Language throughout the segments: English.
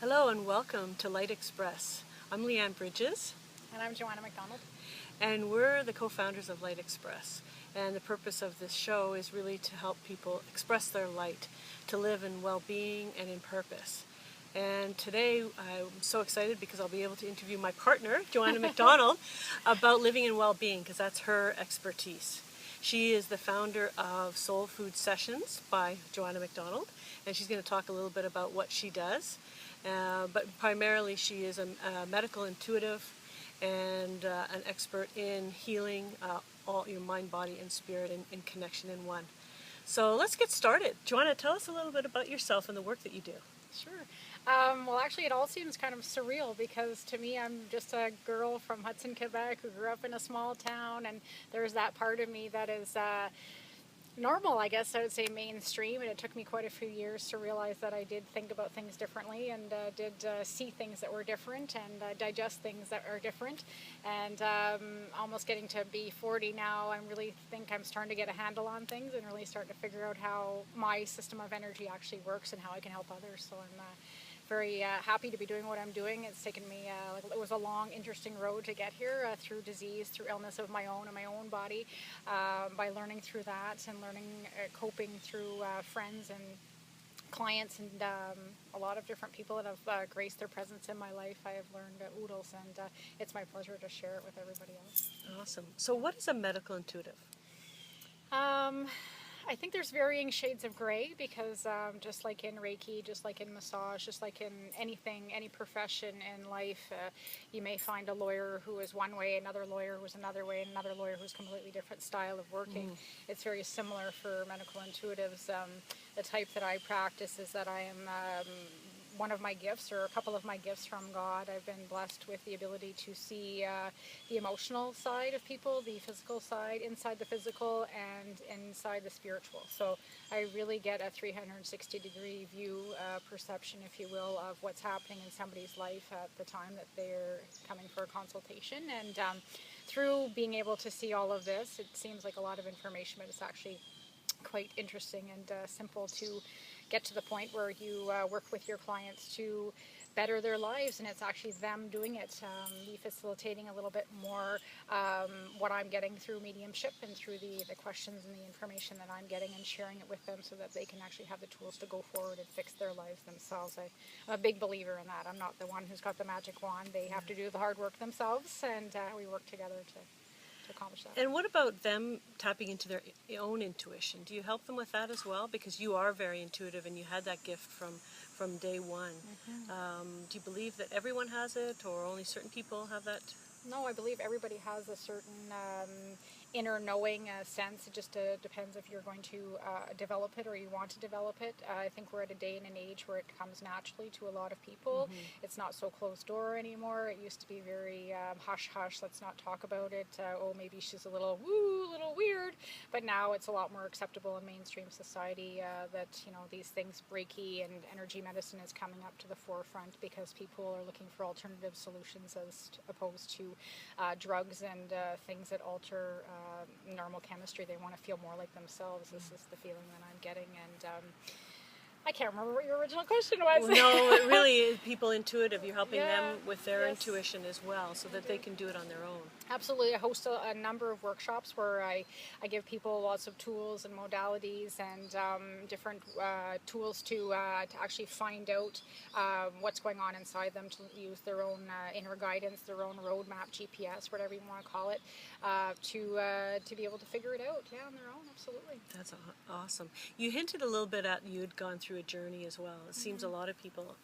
Hello and welcome to Light Express. I'm Lianne Bridges. And I'm Joanna McDonald. And we're the co-founders of Light Express. And the purpose of this show is really to help people express their light, to live in well-being and in purpose. And today I'm so excited because I'll be able to interview my partner, Joanna McDonald, about living in well-being, because that's her expertise. She is the founder of Soul Food Sessions by Joanna McDonald, and she's going to talk a little bit about what she does. But primarily she is a medical intuitive and an expert in healing all your mind, body, and spirit in connection in one. So let's get started. Joanna, tell us a little bit about yourself and the work that you do. Sure. Well, actually, it all seems kind of surreal because to me, I'm just a girl from Hudson, Quebec, who grew up in a small town, and there's that part of me that is normal, I guess I would say mainstream, and it took me quite a few years to realize that I did think about things differently and did see things that were different and digest things that are different. And almost getting to be 40 now, I really think I'm starting to get a handle on things and really starting to figure out how my system of energy actually works and how I can help others. So I'm very happy to be doing what I'm doing. It's taken me, it was a long, interesting road to get here through disease, through illness of my own and my own body, by learning through that and learning, coping through friends and clients and a lot of different people that have graced their presence in my life. I have learned oodles, and it's my pleasure to share it with everybody else. Awesome. So what is a medical intuitive? I think there's varying shades of gray because just like in Reiki, just like in massage, just like in anything, any profession in life, you may find a lawyer who is one way, another lawyer who is another way, and another lawyer who's completely different style of working. It's very similar for medical intuitives. The type that I practice is that I am one of my gifts, or a couple of my gifts from God. I've been blessed with the ability to see the emotional side of people, the physical side, inside the physical, and inside the spiritual. So I really get a 360-degree view, perception, if you will, of what's happening in somebody's life at the time that they're coming for a consultation. And through being able to see all of this, it seems like a lot of information, but it's actually quite interesting and simple to get to the point where you work with your clients to better their lives, and it's actually them doing it, me facilitating a little bit more what I'm getting through mediumship and through the questions and the information that I'm getting, and sharing it with them so that they can actually have the tools to go forward and fix their lives themselves. I'm a big believer in that. I'm not the one who's got the magic wand. They have to do the hard work themselves, and we work together to accomplish that. And what about them tapping into their own intuition? Do you help them with that as well? Because you are very intuitive and you had that gift from day one. Do you believe that everyone has it, or only certain people have that? No, I believe everybody has a certain inner knowing sense. It just depends if you're going to develop it or you want to develop it. I think we're at a day and an age where it comes naturally to a lot of people. It's not so closed door anymore. It used to be very hush hush, let's not talk about it. Oh, maybe she's a little weird. But now it's a lot more acceptable in mainstream society that, you know, these things, Reiki and energy medicine, is coming up to the forefront because people are looking for alternative solutions as opposed to drugs and things that alter normal chemistry. They want to feel more like themselves. This is the feeling that I'm getting, and I can't remember what your original question was. Well, no, it really is people intuitive. You're helping them with their yes, intuition as well, so that they can do it on their own. Absolutely. I host a number of workshops where I give people lots of tools and modalities and different tools to actually find out what's going on inside them, to use their own inner guidance, their own roadmap, GPS, whatever you want to call it, to be able to figure it out, on their own. Absolutely. That's awesome. You hinted a little bit at you'd gone through a journey as well. It seems a lot of people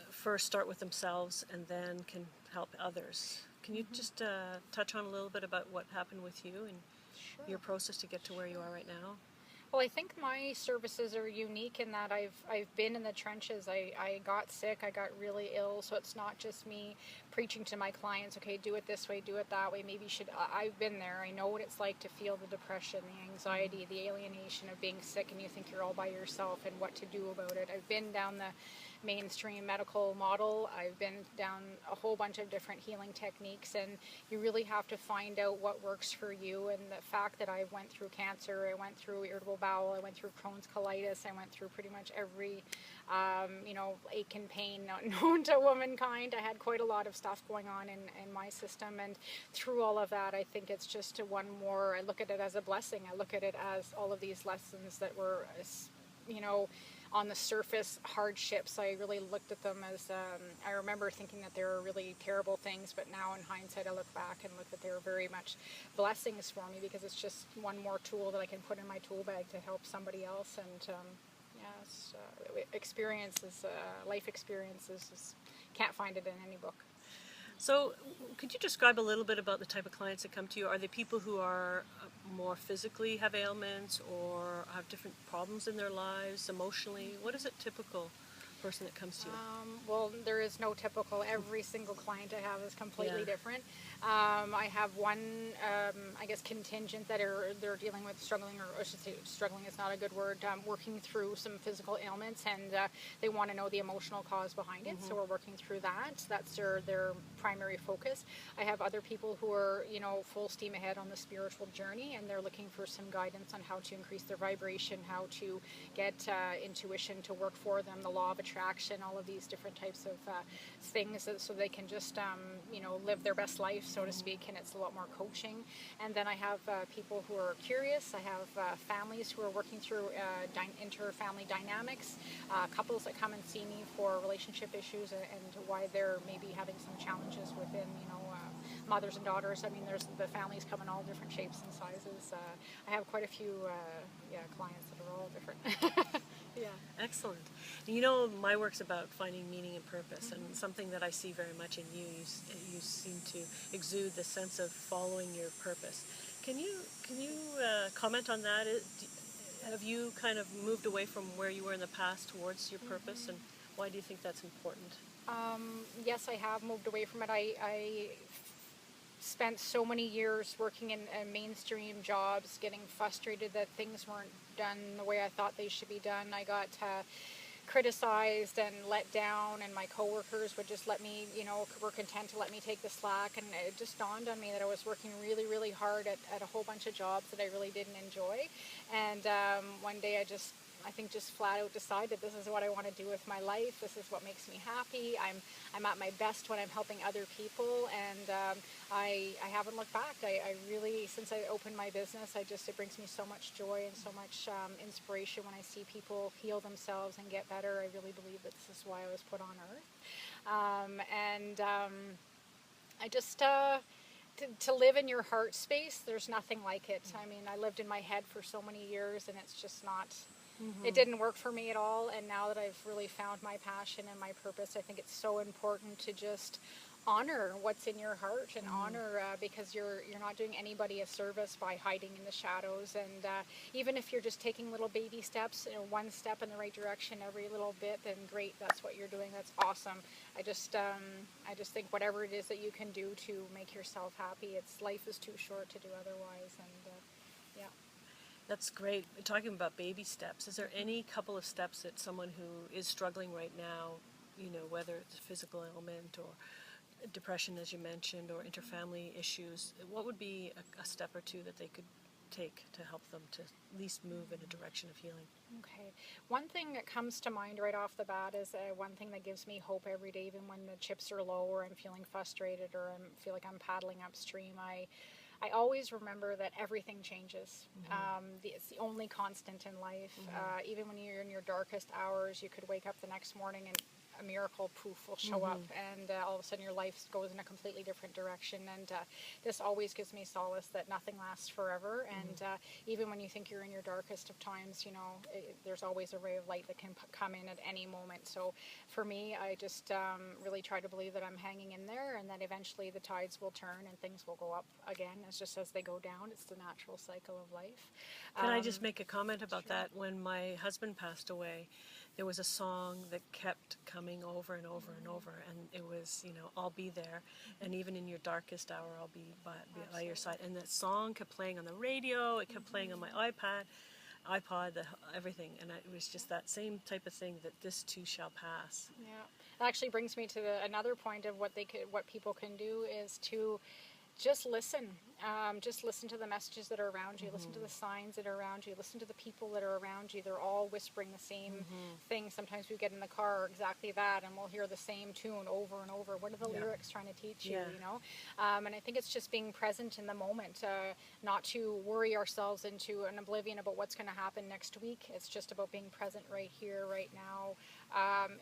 first start with themselves and then can help others. Can you just touch on a little bit about what happened with you and your process to get to where you are right now? Well, I think my services are unique in that I've been in the trenches. I got sick, I got really ill, so it's not just me preaching to my clients, okay, do it this way, do it that way, maybe you should. I've been there. I know what it's like to feel the depression, the anxiety, the alienation of being sick, and you think you're all by yourself and what to do about it. I've been down mainstream medical model. I've been down a whole bunch of different healing techniques, and you really have to find out what works for you. And the fact that I went through cancer, I went through irritable bowel, I went through Crohn's colitis, I went through pretty much every ache and pain known to womankind. I had quite a lot of stuff going on in my system, and through all of that, I think it's just one more, I look at it as a blessing. I look at it as all of these lessons that were, on the surface hardships. I really looked at them as, I remember thinking that they were really terrible things, but now in hindsight I look back and look that they were very much blessings for me, because it's just one more tool that I can put in my tool bag to help somebody else. And experiences, life experiences, can't find it in any book. So could you describe a little bit about the type of clients that come to you? Are they people who are more physically have ailments or have different problems in their lives, emotionally? What is a typical person that comes to you? Well, there is no typical. Every single client I have is completely different. I have one, contingent that they're dealing with struggling, or I should say struggling is not a good word, working through some physical ailments, and they want to know the emotional cause behind it. So we're working through that. That's their primary focus. I have other people who are, full steam ahead on the spiritual journey, and they're looking for some guidance on how to increase their vibration, how to get intuition to work for them, the law of attraction, all of these different types of things, so they can just live their best life, so to speak. And it's a lot more coaching. And then I have people who are curious. I have families who are working through inter-family dynamics, couples that come and see me for relationship issues and why they're maybe having some challenges within mothers and daughters. I mean, there's the families come in all different shapes and sizes. I have quite a few clients that are all different. Yeah, excellent. My work's about finding meaning and purpose, and something that I see very much in you. You seem to exude the sense of following your purpose. Can you comment on that? Have you kind of moved away from where you were in the past towards your purpose, and why do you think that's important? Yes, I have moved away from it. I spent so many years working in mainstream jobs, getting frustrated that things weren't done the way I thought they should be done. I got criticized and let down, and my coworkers would just let me, were content to let me take the slack. And it just dawned on me that I was working really, really hard at a whole bunch of jobs that I really didn't enjoy. And one day I just flat out decided this is what I want to do with my life. This is what makes me happy. I'm at my best when I'm helping other people, and I haven't looked back. I really, since I opened my business, it brings me so much joy and so much inspiration when I see people heal themselves and get better. I really believe that this is why I was put on earth. I just to live in your heart space, there's nothing like it. I mean, I lived in my head for so many years, and it's just not. It didn't work for me at all. And now that I've really found my passion and my purpose, I think it's so important to just honor what's in your heart and honor, because you're not doing anybody a service by hiding in the shadows. And even if you're just taking little baby steps, one step in the right direction every little bit, then great, that's what you're doing. That's awesome. I just think whatever it is that you can do to make yourself happy, life is too short to do otherwise. And That's great. Talking about baby steps, is there any couple of steps that someone who is struggling right now, whether it's a physical ailment or depression, as you mentioned, or interfamily issues, what would be a step or two that they could take to help them to at least move in a direction of healing? Okay. One thing that comes to mind right off the bat is one thing that gives me hope every day, even when the chips are low or I'm feeling frustrated or I feel like I'm paddling upstream. I always remember that everything changes. It's the only constant in life. Even when you're in your darkest hours, you could wake up the next morning and a miracle poof will show up, and all of a sudden your life goes in a completely different direction. And this always gives me solace that nothing lasts forever. And even when you think you're in your darkest of times, there's always a ray of light that can come in at any moment. So for me, I just really try to believe that I'm hanging in there, and that eventually the tides will turn and things will go up again. It's just as they go down. It's the natural cycle of life. Can I just make a comment about that? When my husband passed away, there was a song that kept coming over and over and over, and it was, I'll be there, and even in your darkest hour, I'll be by your side. And that song kept playing on the radio, it kept playing on my iPad. iPod, everything, and it was just that same type of thing, that this too shall pass. Yeah, it actually brings me to another point of what people can do is to just listen. Just listen to the messages that are around you. Listen to the signs that are around you. Listen to the people that are around you. They're all whispering the same thing. Sometimes we get in the car, exactly that, and we'll hear the same tune over and over. What are the lyrics trying to teach you? You know, and I think it's just being present in the moment, not to worry ourselves into an oblivion about what's going to happen next week. It's just about being present right here, right now.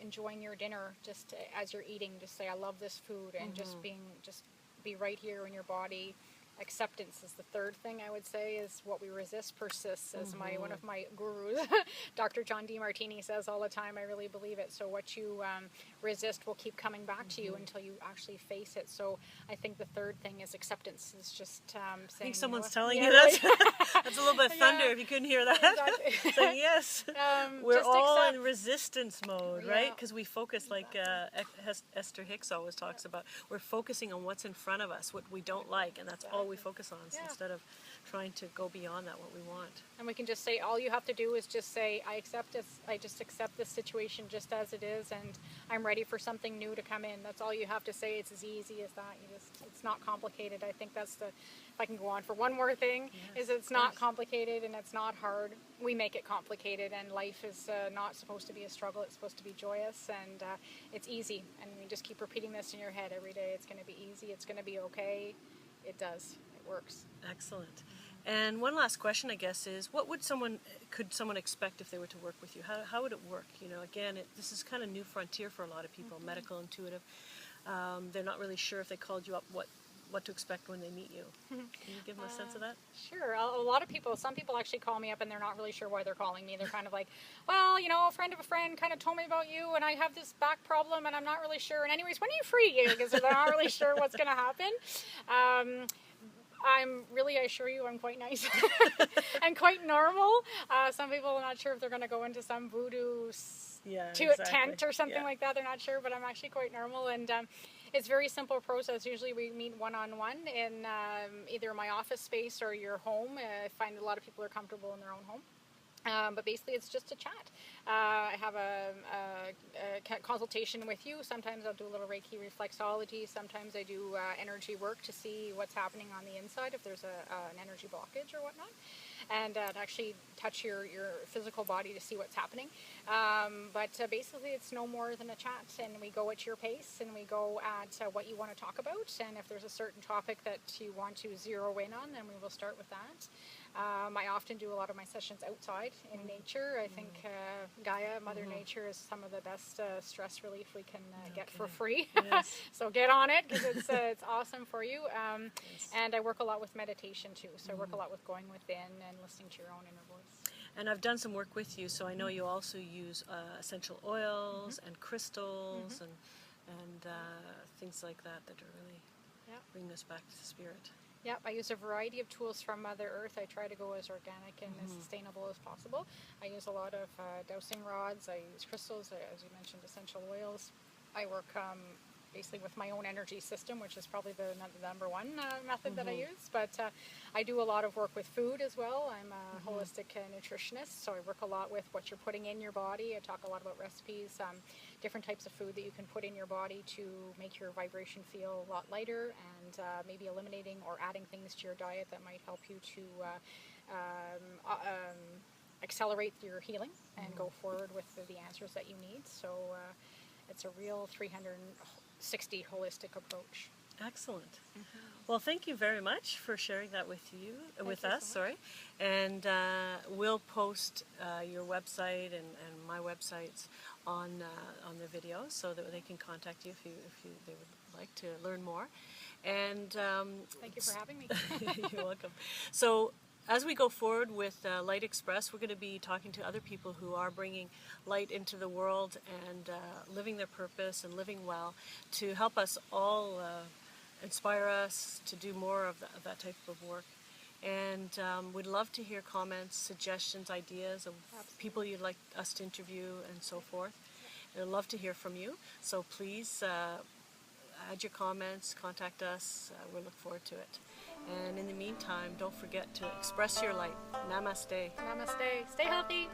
Enjoying your dinner, just as you're eating. Just say, "I love this food," and just be right here in your body. Acceptance is the third thing I would say, is what we resist persists, as one of my gurus, Dr. John DeMartini, says all the time. I really believe it. So what you resist will keep coming back to you until you actually face it. So I think the third thing is acceptance. Is just saying, I think someone's you know, telling you that. That's a little bit of thunder if you couldn't hear that. Exactly. So yes, we're all in resistance mode, right? Because we focus, like Esther Hicks always talks about, we're focusing on what's in front of us, what we don't like, and that's all we focus on, instead of trying to go beyond that, what we want. And we can just say, all you have to do is just say, I accept this. I just accept this situation just as it is, and I'm ready for something new to come in. That's all you have to say. It's as easy as that. It's not complicated. I think that's if I can go on for one more thing, is it's not complicated and it's not hard. We make it complicated, and life is not supposed to be a struggle. It's supposed to be joyous, and it's easy. And you just keep repeating this in your head every day. It's going to be easy. It's going to be okay. It does. It works. Excellent. And one last question, I guess, is could someone expect if they were to work with you? How would it work? You know, again, this is kind of new frontier for a lot of people, medical intuitive. They're not really sure if they called you up what to expect when they meet you. Can you give them a sense of that? Sure. A lot of people, some people actually call me up and they're not really sure why they're calling me. They're kind of like, well, you know, a friend of a friend kind of told me about you, and I have this back problem and I'm not really sure. And anyways, when are you free? Because they're not really sure what's going to happen. I assure you, I'm quite nice and quite normal. Some people are not sure if they're going to go into some voodoo tent or something like that. They're not sure, but I'm actually quite normal. And it's a very simple process. Usually we meet one-on-one in either my office space or your home. I find a lot of people are comfortable in their own home. But basically it's just a chat. I have a consultation with you. Sometimes I'll do a little Reiki reflexology. Sometimes I do energy work to see what's happening on the inside, if there's an energy blockage or whatnot. And actually touch your physical body to see what's happening. But basically it's no more than a chat, and we go at your pace, and we go at what you want to talk about. And if there's a certain topic that you want to zero in on, then we will start with that. I often do a lot of my sessions outside in nature. I think Gaia, Mother Nature, is some of the best stress relief we can get for free. Yes. So get on it, because it's awesome for you. And I work a lot with meditation too. So I work a lot with going within and listening to your own inner voice. And I've done some work with you, so I know you also use essential oils and crystals and things like that are really bring us back to the spirit. Yep, I use a variety of tools from Mother Earth. I try to go as organic and as sustainable as possible. I use a lot of dowsing rods. I use crystals, as you mentioned, essential oils. I work basically with my own energy system, which is probably the number one method that I use. But I do a lot of work with food as well. I'm a holistic nutritionist, so I work a lot with what you're putting in your body. I talk a lot about recipes, different types of food that you can put in your body to make your vibration feel a lot lighter, and maybe eliminating or adding things to your diet that might help you to accelerate your healing and go forward with the answers that you need. So it's a real 360 holistic approach. Excellent. Well, thank you very much for sharing that with us. And we'll post your website and my websites on the video, so that they can contact you if they would like to learn more. And thank you for having me. You're welcome. So as we go forward with Light Express, we're going to be talking to other people who are bringing light into the world and living their purpose and living well, to help us all inspire us to do more of that type of work. And we'd love to hear comments, suggestions, ideas of people you'd like us to interview and so forth. And I'd love to hear from you. So please add your comments, contact us. We look forward to it. And in the meantime, don't forget to express your light. Namaste. Namaste. Stay healthy.